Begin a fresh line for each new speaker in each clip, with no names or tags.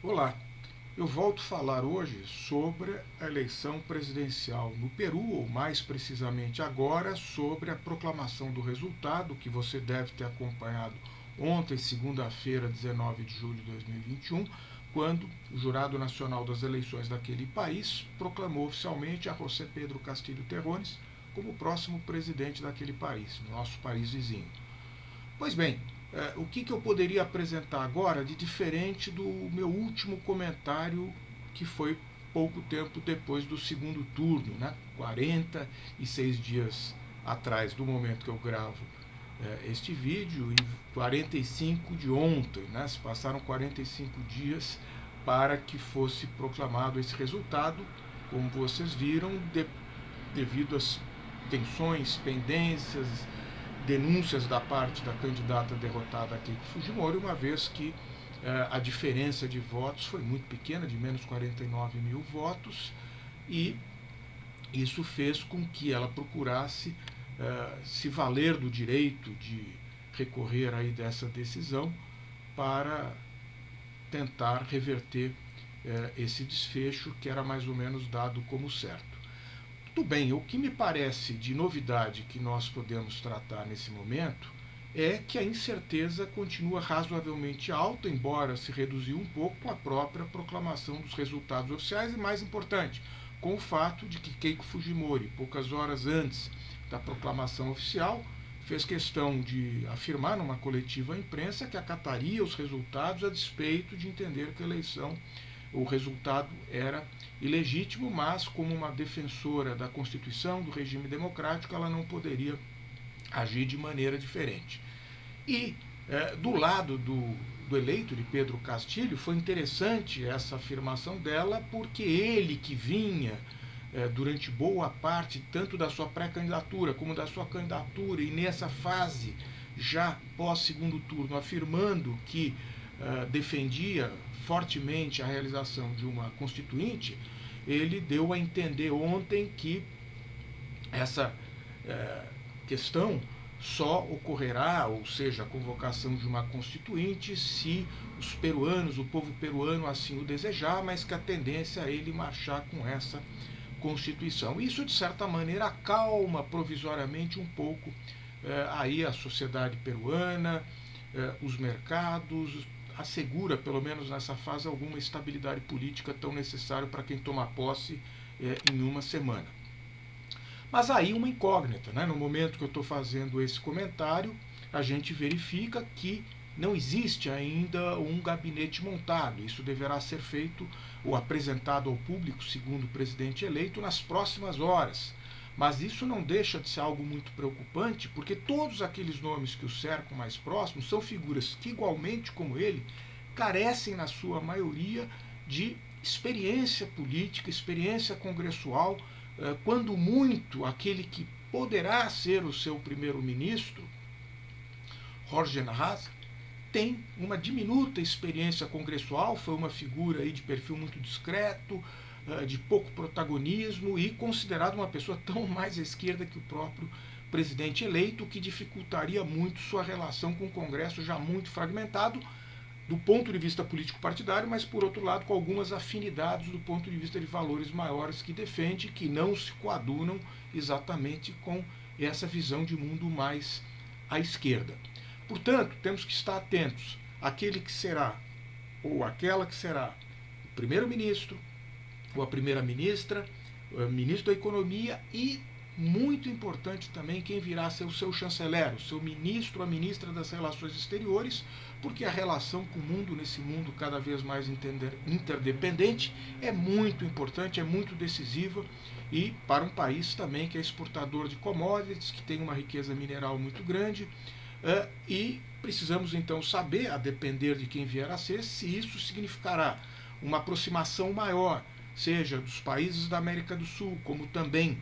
Olá, eu volto a falar hoje sobre a eleição presidencial no Peru, ou mais precisamente agora, sobre a proclamação do resultado, que você deve ter acompanhado ontem, segunda-feira, 19 de julho de 2021, quando o Jurado Nacional das Eleições daquele país proclamou oficialmente a José Pedro Castillo Terrones como o próximo presidente daquele país, nosso país vizinho. Pois bem, o que eu poderia apresentar agora de diferente do meu último comentário, que foi pouco tempo depois do segundo turno, né? 46 dias atrás do momento que eu gravo este vídeo e 45 de ontem, né? Se passaram 45 dias para que fosse proclamado esse resultado, como vocês viram, devido às tensões, pendências, denúncias da parte da candidata derrotada Keiko Fujimori, uma vez que a diferença de votos foi muito pequena, de menos 49 mil votos, e isso fez com que ela procurasse se valer do direito de recorrer aí dessa decisão para tentar reverter esse desfecho que era mais ou menos dado como certo. Muito bem, o que me parece de novidade que nós podemos tratar nesse momento é que a incerteza continua razoavelmente alta, embora se reduziu um pouco com a própria proclamação dos resultados oficiais e, mais importante, com o fato de que Keiko Fujimori, poucas horas antes da proclamação oficial, fez questão de afirmar numa coletiva à imprensa que acataria os resultados a despeito de entender que a eleição, o resultado era ilegítimo, mas como uma defensora da Constituição, do regime democrático, ela não poderia agir de maneira diferente. E do lado do eleito de Pedro Castilho, foi interessante essa afirmação dela, porque ele que vinha durante boa parte, tanto da sua pré-candidatura como da sua candidatura, e nessa fase já pós-segundo turno, afirmando que defendia fortemente a realização de uma constituinte, ele deu a entender ontem que essa questão só ocorrerá, ou seja, a convocação de uma constituinte, se os peruanos, o povo peruano assim o desejar, mas que a tendência é ele marchar com essa Constituição. Isso, de certa maneira, acalma provisoriamente um pouco aí a sociedade peruana, os mercados, assegura, pelo menos nessa fase, alguma estabilidade política tão necessária para quem toma posse em uma semana. Mas aí uma incógnita, né? No momento que eu estou fazendo esse comentário, a gente verifica que não existe ainda um gabinete montado. Isso deverá ser feito ou apresentado ao público, segundo o presidente eleito, nas próximas horas. Mas isso não deixa de ser algo muito preocupante, porque todos aqueles nomes que o cercam mais próximos são figuras que, igualmente como ele, carecem, na sua maioria, de experiência política, experiência congressual, quando muito aquele que poderá ser o seu primeiro-ministro, Jorge Narraz, tem uma diminuta experiência congressual, foi uma figura aí de perfil muito discreto, de pouco protagonismo e considerado uma pessoa tão mais à esquerda que o próprio presidente eleito, o que dificultaria muito sua relação com o Congresso já muito fragmentado, do ponto de vista político-partidário, mas, por outro lado, com algumas afinidades do ponto de vista de valores maiores que defende, que não se coadunam exatamente com essa visão de mundo mais à esquerda. Portanto, temos que estar atentos àquele que será, ou aquela que será, o primeiro-ministro, ou a primeira-ministra, o ministro da Economia e, muito importante também, quem virá a ser o seu chanceler, o seu ministro ou a ministra das Relações Exteriores, porque a relação com o mundo, nesse mundo cada vez mais interdependente, é muito importante, é muito decisiva, e para um país também que é exportador de commodities, que tem uma riqueza mineral muito grande, e precisamos então saber, a depender de quem vier a ser, se isso significará uma aproximação maior, seja dos países da América do Sul, como também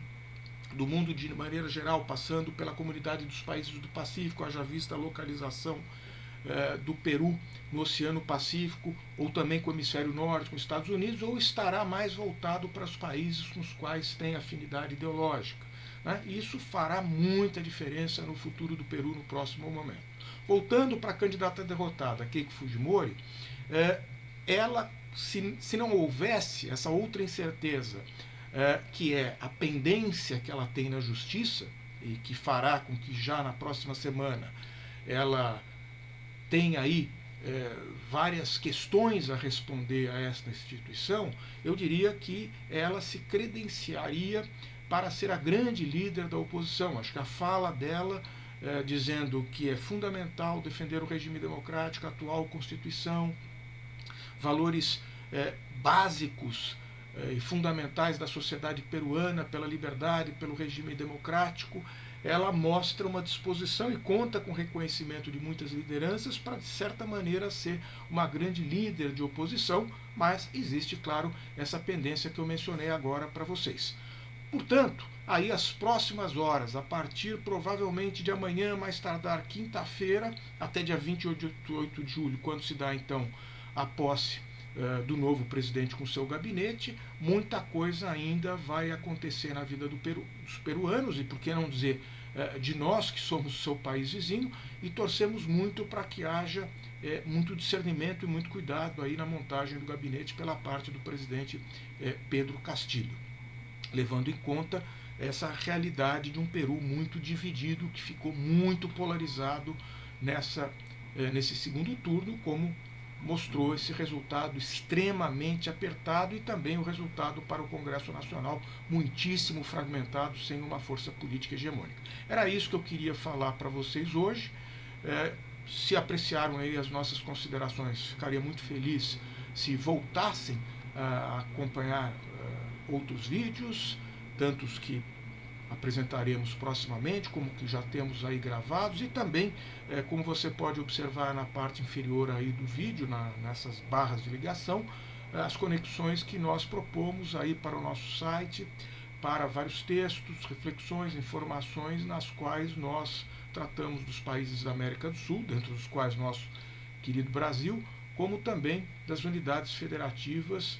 do mundo de maneira geral, passando pela comunidade dos países do Pacífico, haja vista a localização do Peru no Oceano Pacífico, ou também com o Hemisfério Norte, com os Estados Unidos, ou estará mais voltado para os países com os quais tem afinidade ideológica. Né? Isso fará muita diferença no futuro do Peru no próximo momento. Voltando para a candidata derrotada, Keiko Fujimori, ela, se não houvesse essa outra incerteza, que é a pendência que ela tem na justiça, e que fará com que já na próxima semana ela tenha aí várias questões a responder a esta instituição, eu diria que ela se credenciaria para ser a grande líder da oposição. Acho que a fala dela, dizendo que é fundamental defender o regime democrático, a atual Constituição, valores básicos e fundamentais da sociedade peruana pela liberdade, pelo regime democrático, ela mostra uma disposição e conta com reconhecimento de muitas lideranças para, de certa maneira, ser uma grande líder de oposição, mas existe, claro, essa pendência que eu mencionei agora para vocês. Portanto, aí as próximas horas, a partir provavelmente de amanhã, mais tardar quinta-feira, até dia 28 de julho, quando se dá então a posse do novo presidente com seu gabinete, muita coisa ainda vai acontecer na vida dos peruanos, e por que não dizer de nós, que somos seu país vizinho, e torcemos muito para que haja muito discernimento e muito cuidado aí na montagem do gabinete pela parte do presidente Pedro Castillo, levando em conta essa realidade de um Peru muito dividido, que ficou muito polarizado nesse segundo turno, como mostrou esse resultado extremamente apertado, e também o resultado para o Congresso Nacional muitíssimo fragmentado, sem uma força política hegemônica. Era isso que eu queria falar para vocês hoje. Se apreciaram aí as nossas considerações, ficaria muito feliz se voltassem a acompanhar outros vídeos, tantos que apresentaremos proximamente, como que já temos aí gravados, e também, como você pode observar na parte inferior aí do vídeo, nessas barras de ligação, as conexões que nós propomos aí para o nosso site, para vários textos, reflexões, informações, nas quais nós tratamos dos países da América do Sul, dentro dos quais nosso querido Brasil, como também das unidades federativas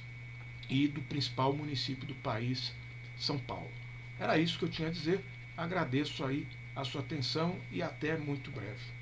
e do principal município do país, São Paulo. Era isso que eu tinha a dizer. Agradeço aí a sua atenção e até muito breve.